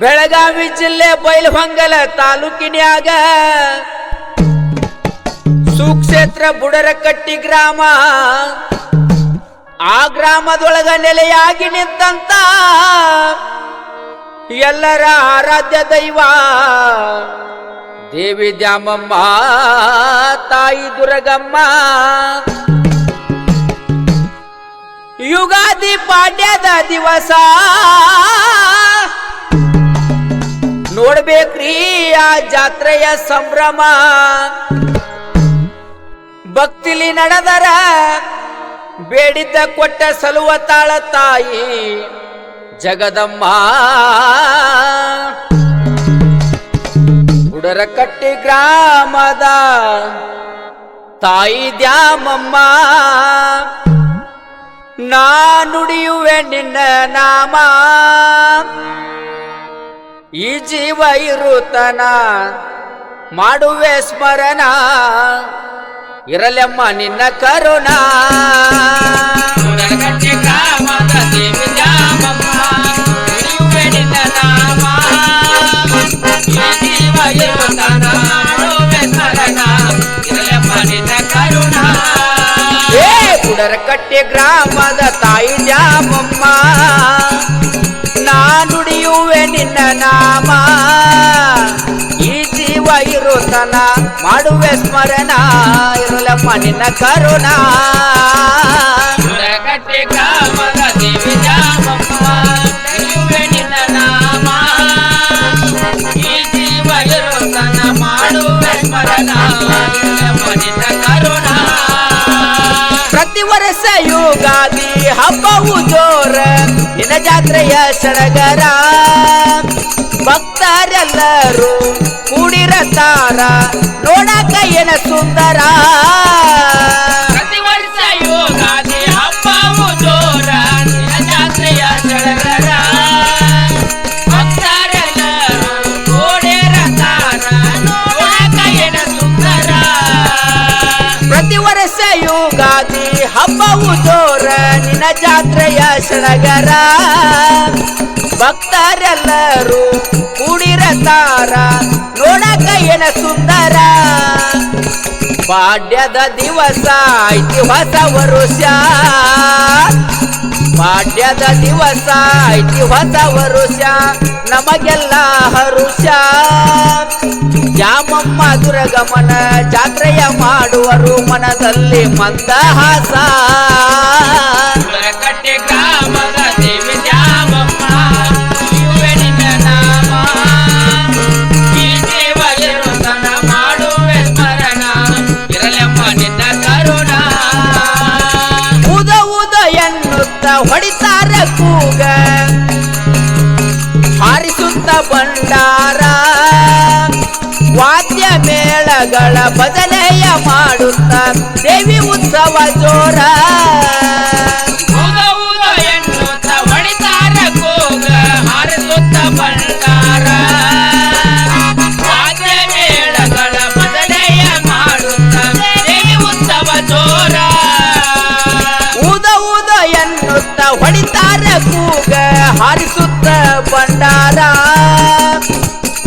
ಬೆಳಗಾವಿ ಜಿಲ್ಲೆ ಬೈಲಹೊಂಗಲ ತಾಲೂಕಿನ್ಯಾಗ ಸುಕ್ಷೇತ್ರ ಬುಡರಕಟ್ಟಿ ಗ್ರಾಮ. ಆ ಗ್ರಾಮದೊಳಗ ನೆಲೆಯಾಗಿ ನಿಂತಂತ ಎಲ್ಲರ ಆರಾಧ್ಯ ದೈವ ದೇವಿ ದ್ಯಾಮಮ್ಮ ತಾಯಿ ದುರ್ಗಮ್ಮ. ಯುಗಾದಿ ಪಾಡ್ಯದ ದಿವಸ ನೋಡ್ಬೇಕ್ರಿ ಆ ಜಾತ್ರೆಯ ಸಂಭ್ರಮ. ಭಕ್ತಿಲಿ ನಡೆದರ ಬೇಡಿದ್ದ ಕೊಟ್ಟ ಸಲುವ ತಾಳ ತಾಯಿ ಜಗದಮ್ಮ. ಬುಡರಕಟ್ಟಿ ಗ್ರಾಮದ ತಾಯಿ ದ್ಯಾಮಮ್ಮ. ನಾ ನುಡಿಯುವೆ ನಿನ್ನ ನಾಮ, ಈ ಜೀವ ಇರುತನ ಮಾಡುವೆ ಸ್ಮರಣ. ಇರಲೆಮ್ಮ ನಿನ್ನ ಕರುಣ. ಬುಡರಕಟ್ಟಿ ಗ್ರಾಮದ ದೇವಿ ದ್ಯಾಮಮ್ಮ, ನುಡಿಯುವೆ ನಿನ್ನ ನಾಮ, ಈ ಜೀವ ಇರುತನ ಮಾಡುವೆ ಸ್ಮರಣ. ಇರಲೆಮ್ಮ ನಿನ್ನ ಕರುಣ. ಬುಡರಕಟ್ಟಿ ಗ್ರಾಮದ ತಾಯಿ ದ್ಯಾಮಮ್ಮ, ನಾ ನುಡಿಯುವೆ ನಿನ್ನ ನಾಮ, ಈ ಜೀವ ಇರುತನ ಮಾಡುವೆ ಸ್ಮರಣ. ಇರಲಮ್ಮ ನಿನ್ನ ಕರುಣ. ಬುಡರಕಟ್ಟಿ ಗ್ರಾಮದ ದೇವಿ ದ್ಯಾಮಮ್ಮ, ನುಡಿಯುವೆ ನಿನ್ನ ನಾಮ, ಈ ಜೀವ ಇರುತನ ಮಾಡುವೆ ಸ್ಮರಣ. ಇರಲಮ್ಮ ನಿನ್ನ ಕರುಣ. ಪ್ರತಿ ವರ್ಷ ಯುಗಾದಿ ಹಬ್ಬವು ಜೋರ, ನಿನ್ನ ಜಾತ್ರೆಯ ಸಡಗರ. ಭಕ್ತರೆಲ್ಲರೂ ಕೂಡಿರತಾರ ನೋಡಕ ಏನ ಸುಂದರ. ಪ್ರತಿ ವರ್ಷ ಯುಗಾದಿ ಹಬ್ಬವು ಜೋರ, ನಿನ್ನ ಜಾತ್ರೆಯ ಸಡಗರ. ಭಕ್ತರೆಲ್ಲರೂ ಕೂಡಿರತಾರ ನೋಡಕ ಏನ ಸುಂದರ. ಪ್ರತಿ ವರ್ಷ ಯುಗಾದಿ ಹಬ್ಬವು ಜೋರ, ನಿನ್ನ ಜಾತ್ರೆಯ ಸಡಗರ. ಭಕ್ತರೆಲ್ಲರೂ ಕೂಡಿರತಾರ ನೋಡಕ ಏನ ಸುಂದರ. ಪಾಡ್ಯದ ದಿವಸ ಐತಿ ಹೊಸ ವರುಷ, ಪಾಡ್ಯದ ದಿವಸ ಐತಿ ಹೊಸ ವರುಷ. ನಮಗೆಲ್ಲ ಹರುಷ. ದ್ಯಾಮಮ್ಮ ದುರ್ಗಮ್ಮನ ಜಾತ್ರೆಯ ಮಾಡುವರು ಮನದಲ್ಲಿ ಮಂದಹಾಸ. ಬುಡರಕಟ್ಟಿ ಗ್ರಾಮದ ದೇವಿ ದ್ಯಾಮಮ್ಮ, ನುಡಿಯುವೆ ನಿನ್ನ ನಾಮ, ಈ ಜೀವ ಇರುತನ ಮಾಡುವೆ ಸ್ಮರಣ. ಇರಲೆಮ್ಮ ನಿನ್ನ ಕರುಣ. ಉದ ಉದ ಎನ್ನುತ್ತ ಹೊಡಿತಾರ ಕೂಗ, ಹಾರಿಸುತ್ತ ಭಂಡಾರ. ವಾದ್ಯ ಮೇಳಗಳ ಭಜನೆಯ ಮಾಡುತ್ತ ದೇವಿ ಉತ್ಸವ ಜೋರ. ಉದ ಉದ ಎನ್ನುತ್ತ ಹೊಡಿತಾರ ಕೂಗ, ಹಾರಿಸುತ್ತ ಭಂಡಾರ. ವಾದ್ಯ ಮೇಳಗಳ ಭಜನೆಯ ಮಾಡುತ್ತ ದೇವಿ ಉತ್ಸವ ಜೋರ. ಉದ ಉದ ಎನ್ನುತ್ತ ಹೊಡಿತಾರ ಕೂಗ, ಹಾರಿಸುತ್ತ ಭಂಡಾರ.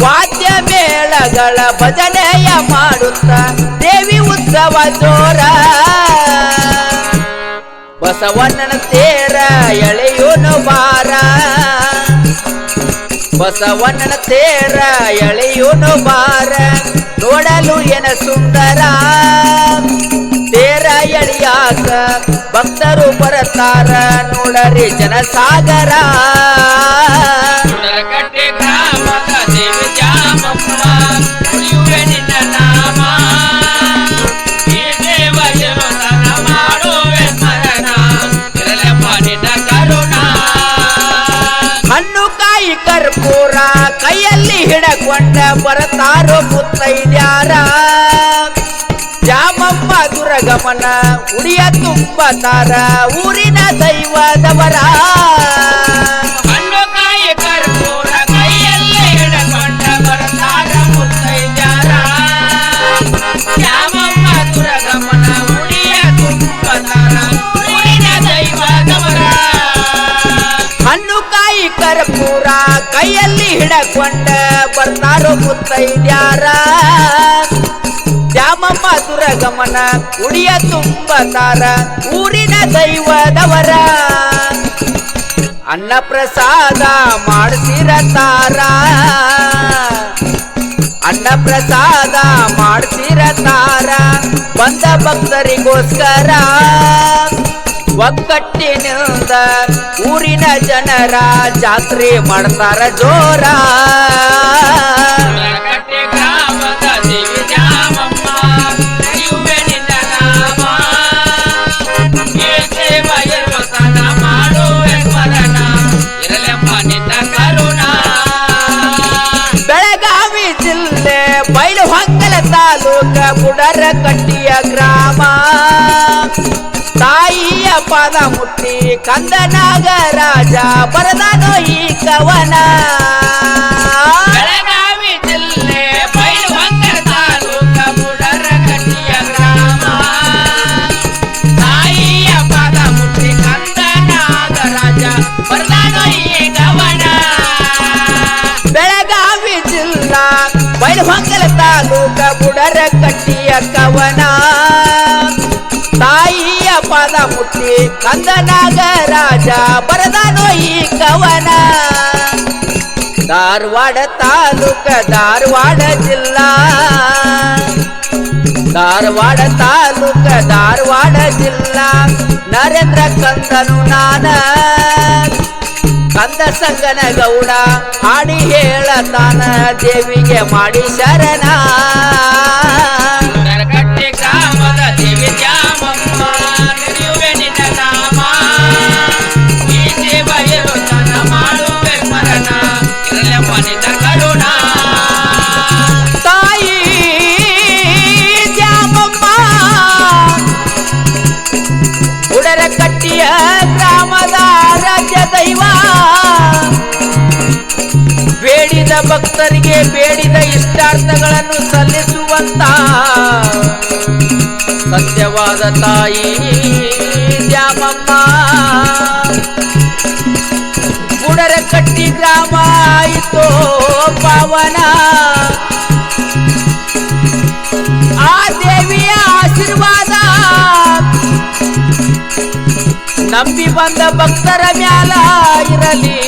ವಾದ್ಯ ಮೇಳಗಳ ಭಜನೆಯ ಮಾಡುತ್ತ ದೇವಿ ಉತ್ಸವ ಜೋರ. ಬಸವಣ್ಣನ ತೇರ ಎಳೆಯೋನು ಬಾರ, ಬಸವಣ್ಣನ ತೇರ ಎಳೆಯೋನು ಬಾರ. ನೋಡಲು ಏನ ಸುಂದರ. ತೇರ ಎಳಿಯಾಕ ಭಕ್ತರು ಬರತಾರ ನೋಡರಿ ಜನಸಾಗರ. ಬುಡರಕಟ್ಟಿ ಗ್ರಾಮದ ದೇವಿ ದ್ಯಾಮಮ್ಮ, ನುಡಿಯುವೆ ನಿನ್ನ ನಾಮ, ಈ ಜೀವ ಇರುತನ ಮಾಡುವೆ ಸ್ಮರಣ. ಇರಲೆಮ್ಮ ನಿನ್ನ ಕರುಣ. ಹಣ್ಣು ಕಾಯಿ ಕರ್ಪೂರ ಕೈಯಲ್ಲಿ ಹಿಡಕೊಂಡ ಬರತಾರೋ ಮುತ್ತೈದ್ಯಾರ. ದ್ಯಾಮಮ್ಮ ದುರ್ಗಮ್ಮನ ಉಡಿಯ ತುಂಬತಾರ ಊರಿನ ದೈವದವರ. ಹಣ್ಣು ಕಾಯಿ ಕರ್ಪೂರ ಕೈಯಲ್ಲಿ ಹಿಡಕೊಂಡ ಬರತಾರ ಮುತ್ತೈದ್ಯಾರ. ದ್ಯಾಮಮ್ಮ ದುರ್ಗಮ್ಮನ ಉಡಿಯ ತುಂಬ ಹಿಡಕೊಂಡ ಬರ್ತಾರೋ ಮುತ್ತೈದ್ಯಾರ ದ್ಯಾಮಮ್ಮ ದುರ್ಗಮ್ಮನ ಉಡಿಯ ತುಂಬತಾರ ಊರಿನ ದೈವದವರ ಅನ್ನ ಪ್ರಸಾದ ಮಾಡಿಸಿರತಾರ ಅನ್ನ ಪ್ರಸಾದ ಮಾಡಿಸಿರತಾರ ಬಂದ ಭಕ್ತರಿಗೋಸ್ಕರ ಒಗ್ಗಟ್ಟಿನಿಂದ ಊರಿನ ಜನರ ಜಾತ್ರೆ ಮಾಡ್ತಾರ ಜೋರ ಕಟ್ಟೆ ಗ್ರಾಮದ ದೇವಿ ದ್ಯಾಮಮ್ಮ ನಡೆಯುವೆ ನಿನ್ನ ನಾಮ ಈ ಸೇವ ಇರುವತನ ಮಾಡುವೆ ಸ್ಮರಣ ಇರಲೆಂಬ ನಿನ್ನ ಕರುಣ ಬೆಳಗಾವಿ ಜಿಲ್ಲೆ ಬೈಲಹೊಂಗಲ ತಾಲೂಕ ಬುಡರಕಟ್ಟಿಯ ಗ್ರಾಮ ತಾಯಿಯ ಪಾದ ಮುಟ್ಟಿ ಕಂದ ನಾಗರಾಜ ಬರದಾನೋ ಈ ಕವನ ಬೆಳಗಾವಿ ಜಿಲ್ಲೆ ಬೈಲಹೊಂಗಲ ತಾಲೂಕ ಬುಡರಕಟ್ಟಿಯ ಗ್ರಾಮ ತಾಯಿಯ ಪಾದ ಮುಟ್ಟಿ ಕಂದ ನಾಗರಾಜ ಬರದಾನೋ ಈ ಕವನ ಬೆಳಗಾವಿ ಜಿಲ್ಲಾ ಬೈಲಹೊಂಗಲ ತಾಲೂಕ ಬುಡರಕಟ್ಟಿಯ ಕವನ ತಾಯಿಯ ಪಾದ ಮುಟ್ಟಿ ಕಂದ ನಾಗರಾಜ ಬರದಾನೋ ಈ ಕವನ ಧಾರವಾಡ ತಾಲೂಕ ಧಾರವಾಡ ಜಿಲ್ಲಾ ಧಾರವಾಡ ತಾಲೂಕ ಧಾರವಾಡ ಜಿಲ್ಲಾ ನರೇಂದ್ರ ಕಂದನು ನಾನ ಕಂದ ಸಂಗನ ಗೌಡ ಹಾಡಿ ಹೇಳತಾನ ದೇವಿಗೆ ಮಾಡಿ ಶರಣ ಕಟ್ಟೆ ಗ್ರಾಮದ ದೇವಿ ದ್ಯಾಮಮ್ಮ ನಡೆಯುವೆ ನಿನ್ನ ನಾಮ ಈ ಸೇವ ಇರುವತನ ಮಾಡುವೆ ಸ್ಮರಣ ಇರಲೆಂಬ ನಿನ್ನ ಕರುಣ ತಾಯಿ ದ್ಯಾಮಮ್ಮ ಬುಡರಕಟ್ಟಿಯ ಗ್ರಾಮದ ರಾಜ್ಯ ದೈವ ಬೇಡಿದ ಭಕ್ತರಿಗೆ ಬೇಡಿದ ಇಷ್ಟಾರ್ಥಗಳನ್ನು ಸಲ್ಲಿಸುವಂತ ಸತ್ಯವಾದ ತಾಯಿ ದ್ಯಾಮಮ್ಮ ಬುಡರಕಟ್ಟಿ ಗ್ರಾಮ ಆಯಿತೋ ಪಾವನ ಆ ದೇವಿಯ ಆಶೀರ್ವಾದ ನಂಬಿ ಬಂದ ಭಕ್ತರ ಮ್ಯಾಲ ಇರಲಿ